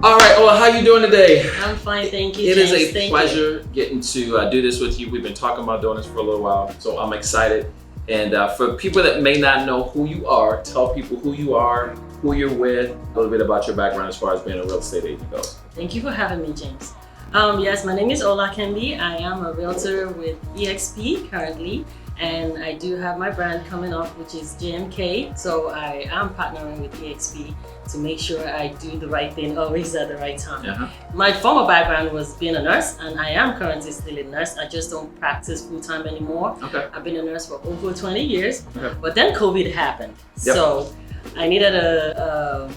All right, well, how you doing today? I'm fine, thank you. It is James. a Thank pleasure getting to do this with you. We've been talking about doing this for a little while, so I'm excited. And for people that may not know who you are, tell people who you are, who you're with, a little bit about your background as far as being a real estate agent goes. Thank you for having me, James. Yes, my name is Ola Kendi. I am a realtor with EXP currently, and I do have my brand coming up, which is JMK. So I am partnering with EXP to make sure I do the right thing always at the right time. Uh-huh. My former background was being a nurse, and I am currently still a nurse. I just don't practice full time anymore. Okay. I've been a nurse for over 20 years, Okay. but then COVID happened. Yep. So I needed a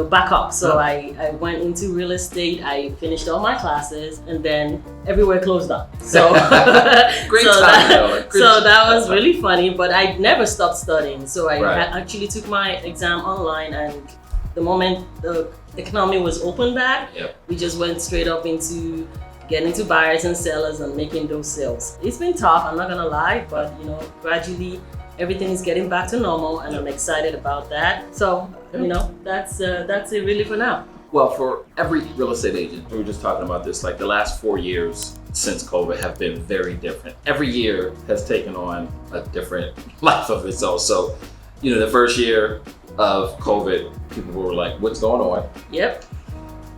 backup. So Huh. I went into real estate. I finished all my classes, and then everywhere closed up. So Great so timing, that, Ola. Great so that timing. was really funny. But I never stopped studying. So I Right. actually took my exam online, and the moment the economy was open back, Yep. we just went straight up into getting to buyers and sellers and making those sales. It's been tough, I'm not gonna lie, but gradually everything is getting back to normal, and I'm excited about that. So, that's it really for now. Well, for every real estate agent, we were just talking about this, like the last 4 years since COVID have been very different. Every year has taken on a different life of its own. So, the first year of COVID, people were like, what's going on? Yep.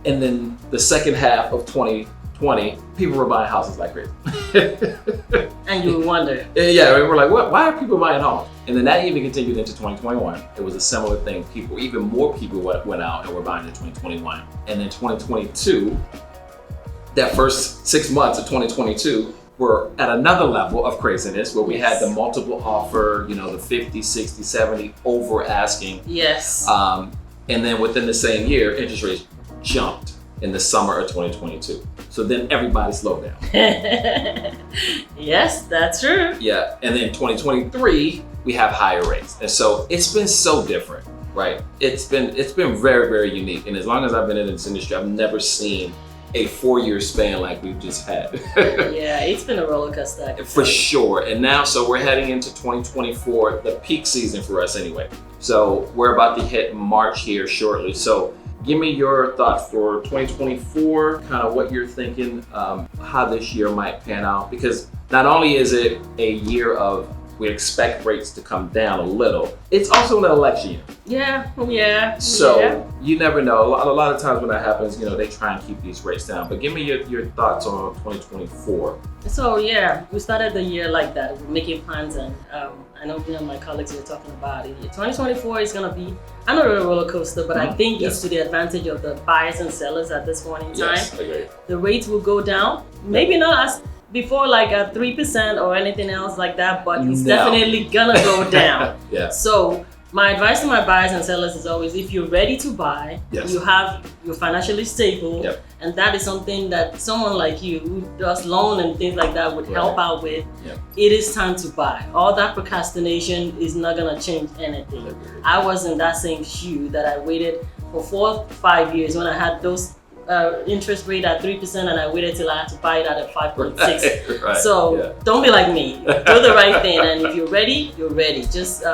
And then the second half of 2020, people were buying houses like crazy. And you wonder. Yeah, we were like, what? Why are people buying homes? And then that even continued into 2021. It was a similar thing. Even more people went out and were buying in 2021. And then 2022, that first 6 months of 2022 were at another level of craziness where we had the multiple offer, the 50, 60, 70 over asking. Yes. And then within the same year, interest rates jumped in the summer of 2022. So then everybody slowed down. Yes, that's true. Yeah, and then 2023, we have higher rates. And so it's been so different, right? It's been very, very unique. And as long as I've been in this industry, I've never seen a 4-year span like we've just had. Yeah, it's been a roller coaster. I can For tell you. sure. And now, so we're heading into 2024, the peak season for us anyway. So we're about to hit March here shortly. So give me your thoughts for 2024, kind of what you're thinking, how this year might pan out. Because not only is it a year of, we expect rates to come down a little, it's also an election year. Yeah. So you never know. A lot of times when that happens, they try and keep these rates down. But give me your thoughts on 2024. So we started the year like that, we're making plans, and I know me and my colleagues were talking about it. 2024 is gonna be another roller coaster, but I think it's to the advantage of the buyers and sellers at this point in time. Yes, I agree. The rates will go down, maybe not as before, like at 3% or anything else like that, but it's definitely gonna go down. Yeah. So my advice to my buyers and sellers is always, if you're ready to buy, Yes. you're financially stable, Yep. and that is something that someone like you who does loan and things like that would help out with. Yep. It is time to buy. All that procrastination is not gonna change anything. I was in that same shoe that I waited for 4 to 5 years when I had those interest rate at 3%, and I waited till I had to buy it at 5.6. Right. So Yeah. don't be like me. Do the right thing, and if you're ready, you're ready. Just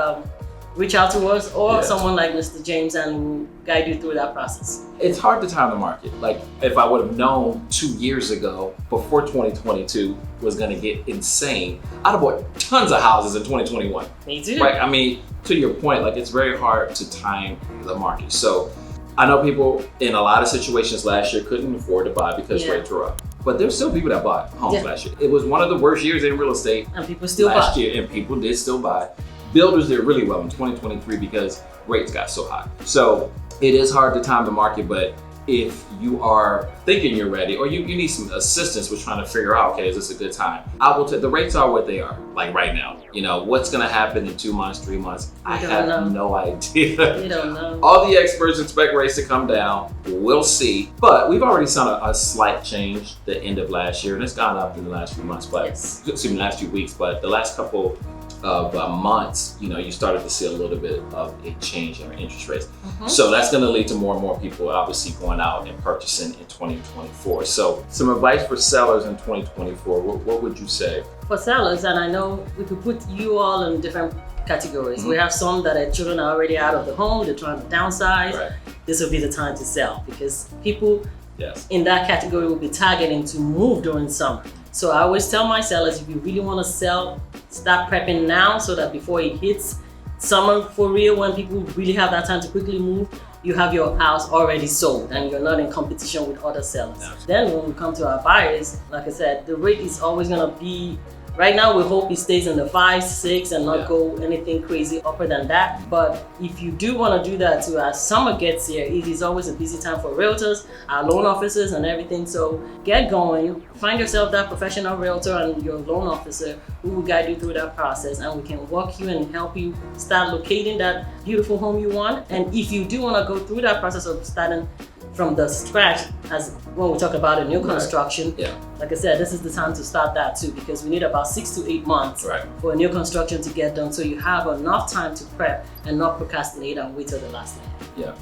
reach out to us or someone like Mr. James, and we'll guide you through that process. It's hard to time the market. Like if I would have known 2 years ago, before 2022 was gonna get insane, I'd have bought tons of houses in 2021. Me too. Right? I mean, to your point, like it's very hard to time the market. So I know people in a lot of situations last year couldn't afford to buy because rates were up. But there's still people that bought homes last year. It was one of the worst years in real estate And people still last buy. year, and people did still buy. Builders did really well in 2023 because rates got so high. So it is hard to time the market, but if you are thinking you're ready, or you need some assistance with trying to figure out, okay, is this a good time? I will the rates are what they are, like right now. What's gonna happen in 2 months, 3 months? I have no idea. You don't know. All the experts expect rates to come down. We'll see. But we've already seen a slight change the end of last year, and it's gone up in the last few months, but excuse me, last few weeks, but the last couple of months, you started to see a little bit of a change in our interest rates. So that's going to lead to more and more people obviously going out and purchasing in 2024. So some advice for sellers in 2024, what would you say? For sellers, and I know we could put you all in different categories. We have some that are children are already out of the home, they're trying to downsize. Right. this will be the time to sell, because people Yes. in that category will be targeting to move during summer. So I always tell my sellers, if you really want to sell, start prepping now so that before it hits summer for real, when people really have that time to quickly move, you have your house already sold and you're not in competition with other sellers. Absolutely. Then when we come to our buyers, like I said, the rate is always going to be, right now we hope it stays in the 5, 6 and not go anything crazy upper than that. But if you do want to do that too, as summer gets here, it is always a busy time for realtors, our loan officers and everything. So get going, find yourself that professional realtor and your loan officer who will guide you through that process, and we can walk you and help you start locating that beautiful home you want. And if you do want to go through that process of starting from the scratch, as when we talk about a new construction, like I said, this is the time to start that too, because we need about 6 to 8 months for a new construction to get done, so you have enough time to prep and not procrastinate and wait till the last minute. Yeah.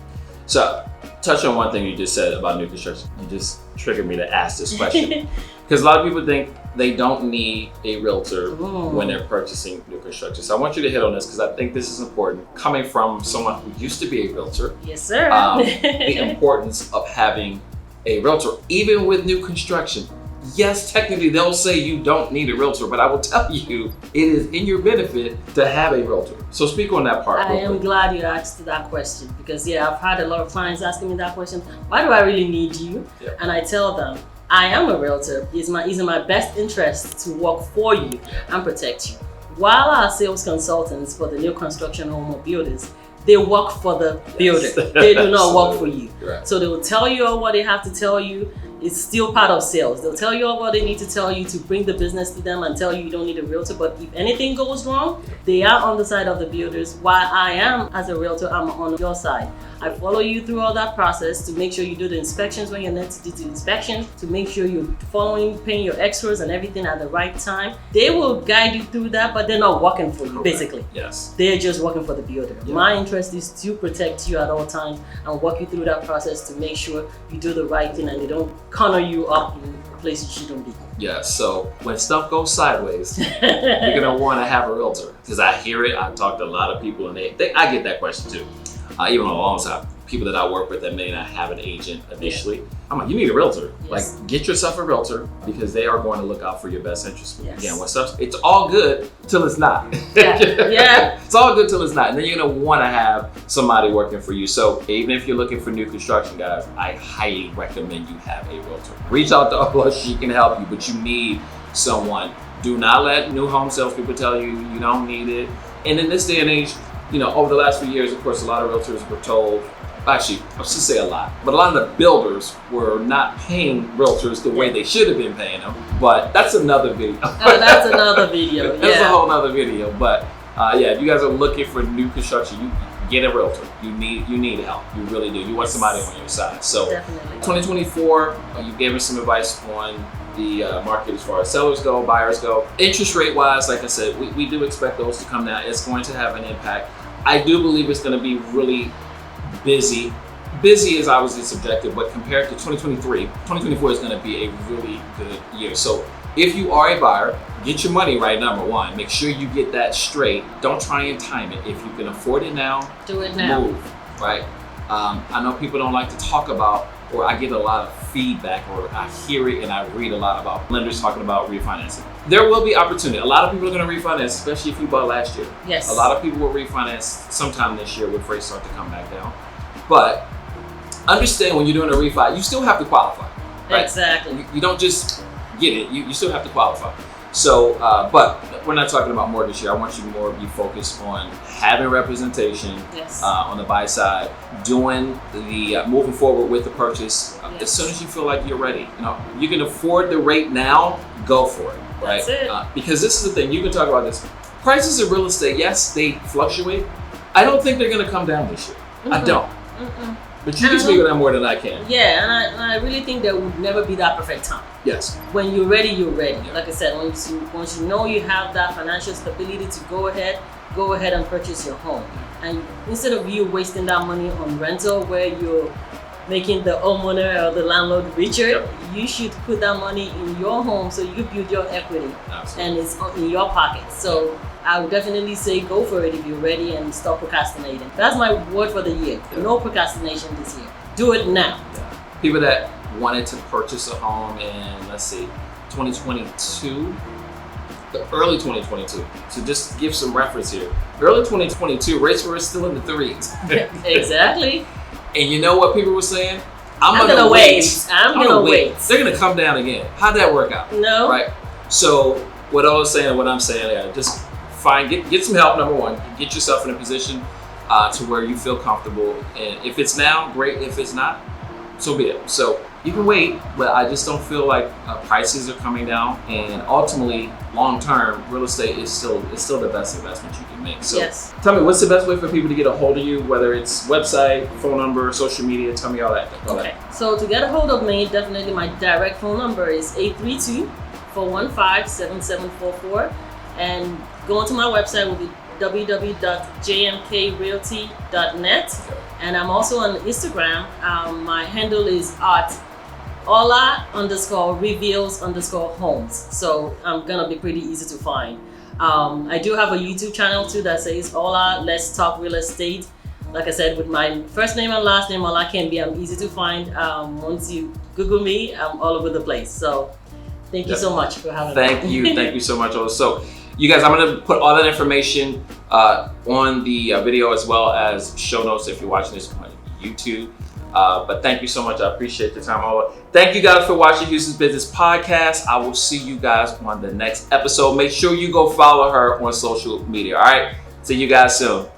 So, touch on one thing you just said about new construction. You just triggered me to ask this question. Because a lot of people think they don't need a realtor when they're purchasing new construction. So I want you to hit on this because I think this is important. Coming from someone who used to be a realtor, yes, sir. The importance of having a realtor, even with new construction. Yes, technically they'll say you don't need a realtor, but I will tell you it is in your benefit to have a realtor. So speak on that part. I am glad you asked that question, because I've had a lot of clients asking me that question. Why do I really need you? And I tell them, I am a realtor. It's in my best interest to work for you and protect you. While our sales consultants for the new construction home or builders, they work for the builder. They do not work for you. So they will tell you all what they have to tell you. It's still part of sales. They'll tell you all what they need to tell you to bring the business to them and tell you you don't need a realtor. But if anything goes wrong, they are on the side of the builders. While I am, as a realtor, I'm on your side. I follow you through all that process to make sure you do the inspections when you're next to do the inspections, to make sure you're paying your extras and everything at the right time. They will guide you through that, but they're not working for you, basically. Yes. They're just working for the builder. My interest is to protect you at all times and walk you through that process to make sure you do the right thing and they don't corner you up in places you shouldn't be. Yeah, so when stuff goes sideways, you're gonna want to have a realtor, because I hear it. I've talked to a lot of people, and I get that question too. Even alongside people that I work with that may not have an agent initially, I'm like, you need a realtor. Like, get yourself a realtor, because they are going to look out for your best interest. Again, when stuff, it's all good till it's not. It's all good till it's not, and then you're gonna want to have somebody working for you. So even if you're looking for new construction, guys, I highly recommend you have a realtor. Reach out to us; she can help you, but you need someone. Do not let new home salespeople tell you you don't need it. And in this day and age, over the last few years, of course, a lot of realtors were told, actually, I should say a lot, but a lot of the builders were not paying realtors the way they should have been paying them. But that's another video. That's another video. That's a whole other video. But if you guys are looking for new construction, you get a realtor. You need help. You really do. You want somebody on your side. So, definitely. 2024, you gave us some advice on the market as far as sellers go, buyers go. Interest rate wise, like I said, we do expect those to come down. It's going to have an impact. I do believe it's going to be really busy. Busy is obviously subjective, but compared to 2023, 2024 is going to be a really good year. So if you are a buyer, get your money right, number one. Make sure you get that straight. Don't try and time it. If you can afford it now, do it now. Move, right? I know people don't like to talk about, or I get a lot of feedback, or I hear it and I read a lot about lenders talking about refinancing. There will be opportunity. A lot of people are going to refinance, especially if you bought last year. Yes. A lot of people will refinance sometime this year when rates start to come back down. But understand, when you're doing a refi, you still have to qualify. Right? Exactly. You don't just get it. You still have to qualify. So, but we're not talking about mortgage here. I want you more to be focused on having representation on the buy side, doing the moving forward with the purchase as soon as you feel like you're ready. You can afford the rate now, go for it, right? That's it. Because this is the thing, you can talk about this. Prices of real estate, yes, they fluctuate. I don't think they're going to come down this year. I don't. But you can speak on that more than I can. Yeah, and I really think there would never be that perfect time. Yes. When you're ready, you're ready. Like I said, once you know you have that financial stability to go ahead and purchase your home. And instead of you wasting that money on rental, where you're making the homeowner or the landlord richer, you should put that money in your home so you build your equity. Absolutely. And it's in your pocket. So I would definitely say go for it if you're ready and stop procrastinating. That's my word for the year. Yeah. No procrastination this year. Do it now. Yeah. People that wanted to purchase a home in, let's see, 2022, the early 2022. So just give some reference here. Early 2022, rates were still in the threes. Exactly. And you know what people were saying? I'm gonna wait. I'm gonna wait. They're gonna come down again. How'd that work out? No. Right. So what I was saying and what I'm saying, yeah, just get some help. Number one, get yourself in a position to where you feel comfortable. And if it's now, great. If it's not, so be it. So you can wait, but I just don't feel like prices are coming down. And ultimately, long term, real estate is still the best investment you can make. So Yes. tell me, what's the best way for people to get a hold of you? Whether it's website, phone number, social media. Tell me all that. Okay. So to get a hold of me, definitely my direct phone number is 832-415-7744, and going to my website will be www.jmkrealty.net, and I'm also on Instagram. My handle is @Ola_reveals_homes. So I'm gonna be pretty easy to find. I do have a YouTube channel too that says Ola Let's Talk Real Estate. Like I said, with my first name and last name, Ola Kenbi, I'm easy to find. Once you Google me, I'm all over the place. So thank you so much for having me. Thank you so much, Ola. So you guys, I'm gonna put all that information on the video as well as show notes if you're watching this on YouTube. But thank you so much. I appreciate the time, Ola. Thank you guys for watching Houston's Business Podcast. I will see you guys on the next episode. Make sure you go follow her on social media. All right. See you guys soon.